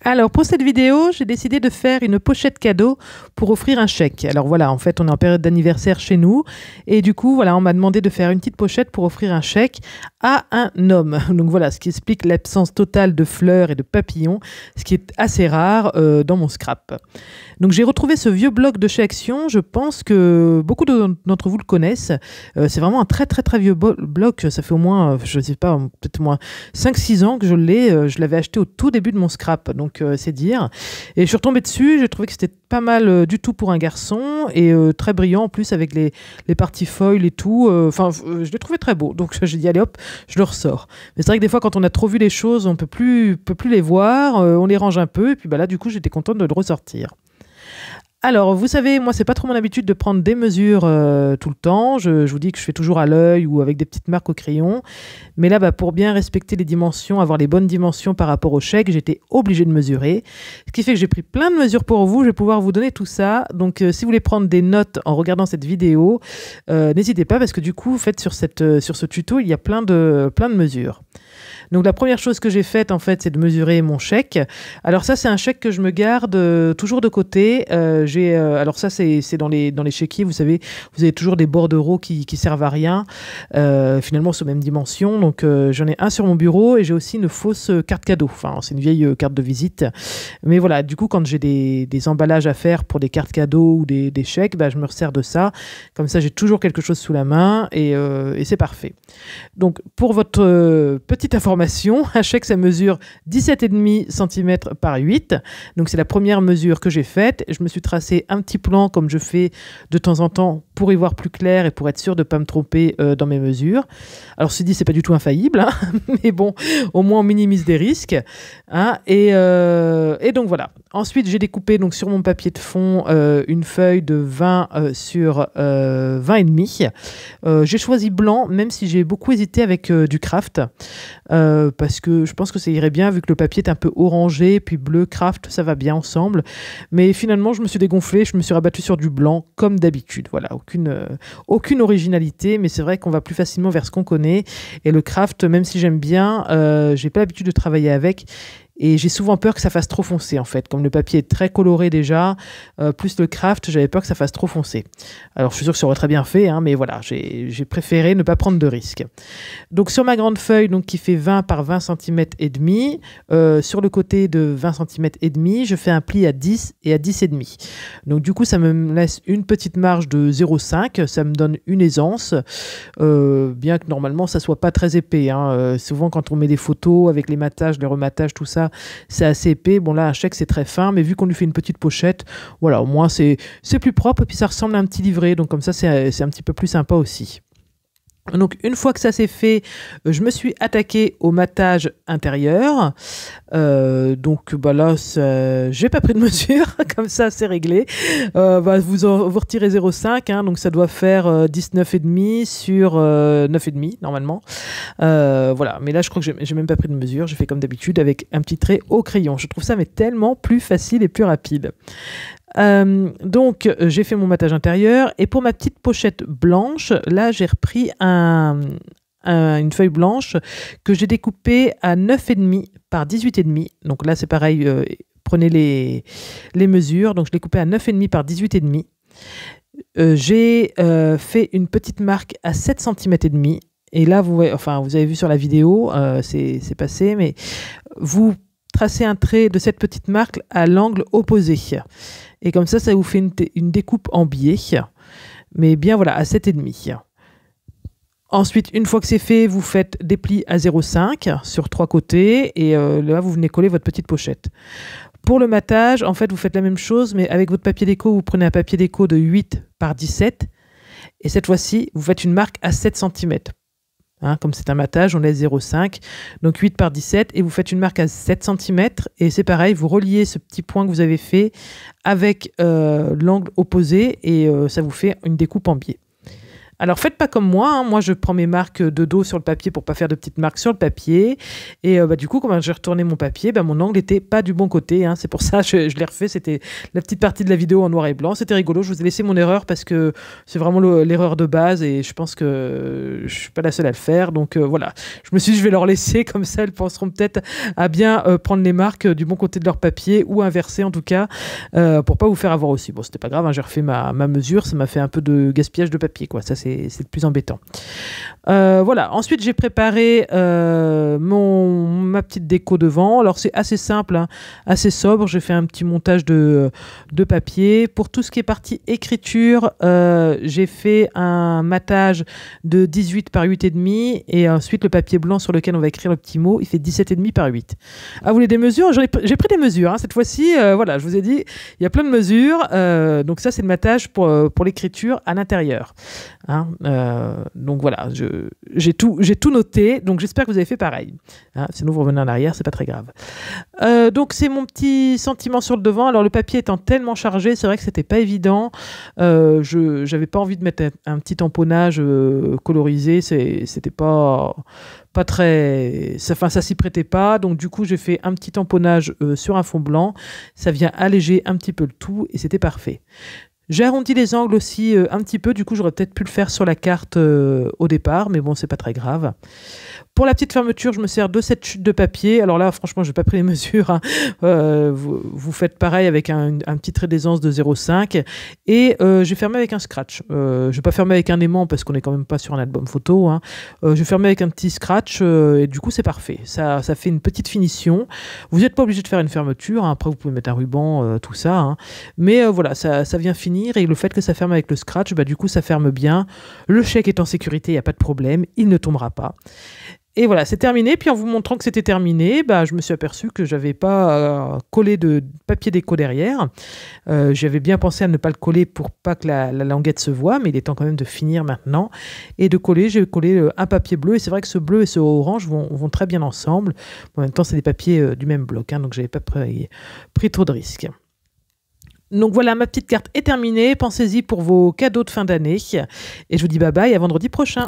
Alors, pour cette vidéo, j'ai décidé de faire une pochette cadeau pour offrir un chèque. Alors voilà, en fait, on est en période d'anniversaire chez nous. Et du coup, voilà, on m'a demandé de faire une petite pochette pour offrir un chèque à un homme. Donc voilà, ce qui explique l'absence totale de fleurs et de papillons, ce qui est assez rare dans mon scrap. Donc j'ai retrouvé ce vieux bloc de chez Action. Je pense que beaucoup d'entre vous le connaissent. C'est vraiment un très vieux bloc. Ça fait au moins, je ne sais pas, peut-être au moins 5-6 ans que je l'ai. Je l'avais acheté au tout début de mon scrap. Donc c'est dire. Et je suis retombée dessus. J'ai trouvé que c'était pas mal du tout pour un garçon et très brillant en plus avec les parties foil et tout. Enfin, je l'ai trouvé très beau. Donc j'ai dit allez hop, je le ressors. Mais c'est vrai que des fois quand on a trop vu les choses, on peut plus les voir. On les range un peu et puis bah là du coup j'étais contente de le ressortir. Alors, vous savez, moi, c'est pas trop mon habitude de prendre des mesures tout le temps. Je vous dis que je fais toujours à l'œil ou avec des petites marques au crayon. Mais là, pour bien respecter les dimensions, avoir les bonnes dimensions par rapport au chèque, j'étais obligée de mesurer. Ce qui fait que j'ai pris plein de mesures pour vous. Je vais pouvoir vous donner tout ça. Donc, si vous voulez prendre des notes en regardant cette vidéo, n'hésitez pas parce que du coup, sur ce tuto, il y a plein de mesures. Donc la première chose que j'ai faite en fait, c'est de mesurer mon chèque. Alors ça, c'est un chèque que je me garde toujours de côté. Alors ça, c'est dans les chéquiers, vous savez, vous avez toujours des bordereaux qui servent à rien. Finalement, c'est aux mêmes dimensions. Donc j'en ai un sur mon bureau et j'ai aussi une fausse carte cadeau. Enfin, c'est une vieille carte de visite. Mais voilà, du coup, quand j'ai des emballages à faire pour des cartes cadeaux ou des chèques, je me resserre de ça. Comme ça, j'ai toujours quelque chose sous la main et c'est parfait. Donc pour votre petite information, un chèque, ça mesure 17,5 cm par 8. Donc, c'est la première mesure que j'ai faite. Je me suis tracé un petit plan comme je fais de temps en temps pour y voir plus clair et pour être sûr de ne pas me tromper dans mes mesures. Alors, ceci dit, c'est pas du tout infaillible, hein, mais bon, au moins on minimise des risques. Hein, et donc, voilà. Ensuite, j'ai découpé donc, sur mon papier de fond une feuille de 20 sur 20,5. J'ai choisi blanc, même si j'ai beaucoup hésité avec du craft. Parce que je pense que ça irait bien vu que le papier est un peu orangé, puis bleu, craft, ça va bien ensemble. Mais finalement, je me suis dégonflé, je me suis rabattu sur du blanc comme d'habitude. Voilà, aucune originalité, mais c'est vrai qu'on va plus facilement vers ce qu'on connaît. Et le craft, même si j'aime bien, j'ai pas l'habitude de travailler avec. Et j'ai souvent peur que ça fasse trop foncé en fait. Comme le papier est très coloré déjà, plus le craft, j'avais peur que ça fasse trop foncé. Alors je suis sûr que ça aurait très bien fait, hein, mais voilà, j'ai préféré ne pas prendre de risque. Donc sur ma grande feuille donc, qui fait 20 par 20 cm et demi, sur le côté de 20 cm et demi, je fais un pli à 10 et à 10 et demi. Donc du coup ça me laisse une petite marge de 0,5, ça me donne une aisance, bien que normalement ça soit pas très épais. Hein. Souvent quand on met des photos avec les matages, les rematages, tout ça, c'est assez épais. Bon là un chèque c'est très fin, mais vu qu'on lui fait une petite pochette, voilà, au moins c'est plus propre et puis ça ressemble à un petit livret, donc comme ça c'est un petit peu plus sympa aussi. Donc une fois que ça c'est fait, je me suis attaquée au matage intérieur. Donc là, j'ai pas pris de mesure, comme ça c'est réglé. Vous retirez 0,5, hein, donc ça doit faire 19,5 sur 9,5 normalement. Voilà, mais là je crois que j'ai même pas pris de mesure. J'ai fait comme d'habitude avec un petit trait au crayon. Je trouve ça mais tellement plus facile et plus rapide. Donc j'ai fait mon matage intérieur et pour ma petite pochette blanche, là j'ai repris une feuille blanche que j'ai découpée à 9,5 par 18,5. Donc là c'est pareil, prenez les mesures. Donc je l'ai coupée à 9,5 par 18,5. J'ai fait une petite marque à 7 cm et demi. Et là vous avez vu sur la vidéo, c'est passé, mais vous tracez un trait de cette petite marque à l'angle opposé. Et comme ça vous fait une découpe en biais. Mais bien voilà, à 7,5. Ensuite, une fois que c'est fait, vous faites des plis à 0,5 sur 3 côtés. Et là, vous venez coller votre petite pochette. Pour le matage, en fait, vous faites la même chose, mais avec votre papier déco, vous prenez un papier déco de 8 par 17. Et cette fois-ci, vous faites une marque à 7 cm. Hein, comme c'est un matage, on laisse 0,5, donc 8 par 17, et vous faites une marque à 7 cm, et c'est pareil, vous reliez ce petit point que vous avez fait avec l'angle opposé, et ça vous fait une découpe en biais. Alors faites pas comme moi, hein. Moi je prends mes marques de dos sur le papier pour pas faire de petites marques sur le papier. Et du coup, quand j'ai retourné mon papier, mon angle était pas du bon côté, hein. C'est pour ça que je l'ai refait. C'était la petite partie de la vidéo en noir et blanc. C'était rigolo. Je vous ai laissé mon erreur parce que c'est vraiment l'erreur de base et je pense que je suis pas la seule à le faire. Donc voilà, je me suis dit je vais leur laisser comme ça. Elles penseront peut-être à bien prendre les marques du bon côté de leur papier ou inverser en tout cas pour pas vous faire avoir aussi. Bon, c'était pas grave, hein. J'ai refait ma mesure. Ça m'a fait un peu de gaspillage de papier, quoi. Ça c'est le plus embêtant. Voilà. Ensuite, j'ai préparé ma petite déco devant. Alors, c'est assez simple, hein, assez sobre. J'ai fait un petit montage de papier. Pour tout ce qui est partie écriture, j'ai fait un matage de 18 par 8,5 et ensuite le papier blanc sur lequel on va écrire le petit mot, il fait 17,5 par 8. Ah, vous voulez des mesures? J'ai pris des mesures, hein, cette fois-ci. Voilà, je vous ai dit, il y a plein de mesures. Donc ça, c'est le matage pour l'écriture à l'intérieur. Hein, donc voilà, j'ai tout noté, donc j'espère que vous avez fait pareil. Hein, sinon vous revenez en arrière, c'est pas très grave. Donc c'est mon petit sentiment sur le devant. Alors le papier étant tellement chargé, c'est vrai que c'était pas évident. J'avais pas envie de mettre un petit tamponnage colorisé, c'était pas très, ça s'y prêtait pas. Donc du coup j'ai fait un petit tamponnage sur un fond blanc. Ça vient alléger un petit peu le tout et c'était parfait. J'ai arrondi les angles aussi un petit peu, du coup j'aurais peut-être pu le faire sur la carte au départ, mais bon, c'est pas très grave. Pour la petite fermeture, je me sers de cette chute de papier. Alors là, franchement, je n'ai pas pris les mesures, hein. Vous faites pareil avec un petit trait d'aisance de 0,5 et j'ai fermé avec un scratch. Je ne vais pas fermer avec un aimant parce qu'on n'est quand même pas sur un album photo, hein. J'ai fermé avec un petit scratch et du coup, c'est parfait. Ça fait une petite finition. Vous n'êtes pas obligé de faire une fermeture, hein. Après, vous pouvez mettre un ruban, tout ça, hein. Mais voilà, ça vient finir et le fait que ça ferme avec le scratch, du coup, ça ferme bien. Le chèque est en sécurité, il n'y a pas de problème, il ne tombera pas. Et voilà, c'est terminé. Puis en vous montrant que c'était terminé, je me suis aperçu que j'avais pas collé de papier déco derrière. J'avais bien pensé à ne pas le coller pour pas que la languette se voie, mais il est temps quand même de finir maintenant. Et de coller, j'ai collé un papier bleu. Et c'est vrai que ce bleu et ce orange vont très bien ensemble. En même temps, c'est des papiers du même bloc, hein, donc j'avais pas pris trop de risques. Donc voilà, ma petite carte est terminée. Pensez-y pour vos cadeaux de fin d'année. Et je vous dis bye bye à vendredi prochain.